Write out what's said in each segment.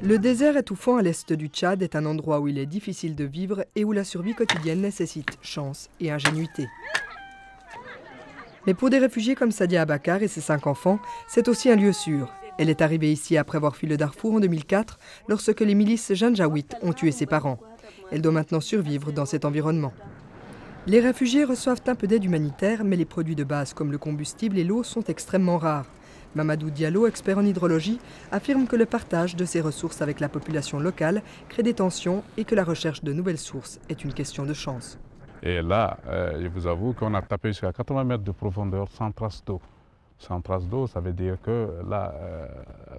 Le désert étouffant à l'est du Tchad est un endroit où il est difficile de vivre et où la survie quotidienne nécessite chance et ingénuité. Mais pour des réfugiés comme Sadia Abakar et ses 5 enfants, c'est aussi un lieu sûr. Elle est arrivée ici après avoir fui le Darfour en 2004, lorsque les milices janjaouites ont tué ses parents. Elle doit maintenant survivre dans cet environnement. Les réfugiés reçoivent un peu d'aide humanitaire, mais les produits de base comme le combustible et l'eau sont extrêmement rares. Mamadou Diallo, expert en hydrologie, affirme que le partage de ces ressources avec la population locale crée des tensions et que la recherche de nouvelles sources est une question de chance. Et là, je vous avoue qu'on a tapé jusqu'à 80 mètres de profondeur sans trace d'eau. Sans trace d'eau, ça veut dire que là,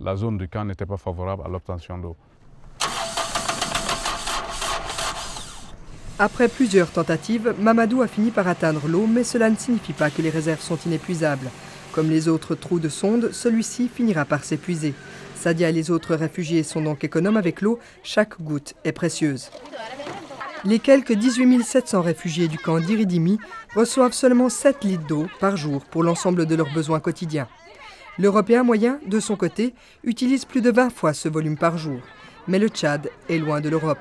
la zone du camp n'était pas favorable à l'obtention d'eau. Après plusieurs tentatives, Mamadou a fini par atteindre l'eau, mais cela ne signifie pas que les réserves sont inépuisables. Comme les autres trous de sonde, celui-ci finira par s'épuiser. Sadia et les autres réfugiés sont donc économes avec l'eau, chaque goutte est précieuse. Les quelques 18 700 réfugiés du camp d'Iridimi reçoivent seulement 7 litres d'eau par jour pour l'ensemble de leurs besoins quotidiens. L'Européen moyen, de son côté, utilise plus de 20 fois ce volume par jour. Mais le Tchad est loin de l'Europe.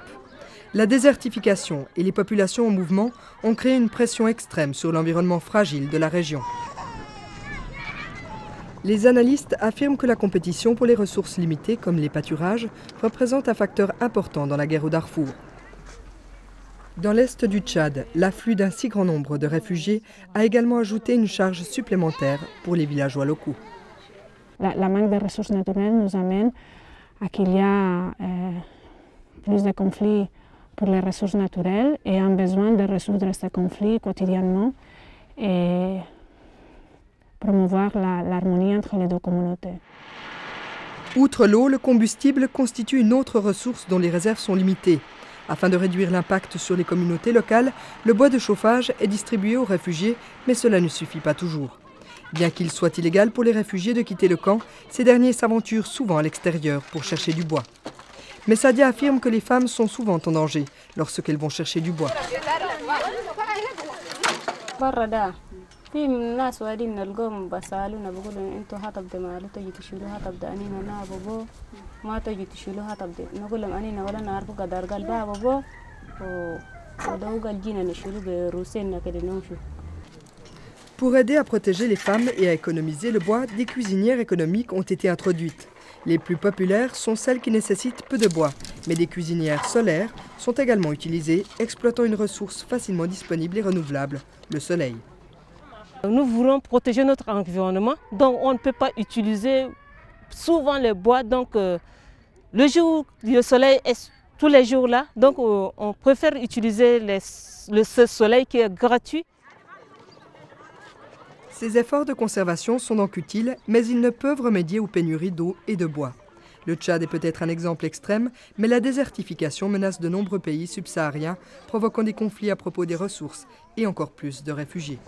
La désertification et les populations en mouvement ont créé une pression extrême sur l'environnement fragile de la région. Les analystes affirment que la compétition pour les ressources limitées, comme les pâturages, représente un facteur important dans la guerre au Darfour. Dans l'est du Tchad, l'afflux d'un si grand nombre de réfugiés a également ajouté une charge supplémentaire pour les villageois locaux. La manque de ressources naturelles nous amène à qu'il y a plus de conflits pour les ressources naturelles et un besoin de résoudre ces conflits quotidiennement et promouvoir l'harmonie entre les deux communautés. Outre l'eau, le combustible constitue une autre ressource dont les réserves sont limitées. Afin de réduire l'impact sur les communautés locales, le bois de chauffage est distribué aux réfugiés, mais cela ne suffit pas toujours. Bien qu'il soit illégal pour les réfugiés de quitter le camp, ces derniers s'aventurent souvent à l'extérieur pour chercher du bois. Mais Sadia affirme que les femmes sont souvent en danger lorsqu'elles vont chercher du bois. Pour aider à protéger les femmes et à économiser le bois, des cuisinières économiques ont été introduites. Les plus populaires sont celles qui nécessitent peu de bois, mais des cuisinières solaires sont également utilisées, exploitant une ressource facilement disponible et renouvelable, le soleil. Nous voulons protéger notre environnement, donc on ne peut pas utiliser souvent le bois. Donc le jour, le soleil est tous les jours là, donc on préfère utiliser ce soleil qui est gratuit. Ces efforts de conservation sont donc utiles, mais ils ne peuvent remédier aux pénuries d'eau et de bois. Le Tchad est peut-être un exemple extrême, mais la désertification menace de nombreux pays subsahariens, provoquant des conflits à propos des ressources et encore plus de réfugiés.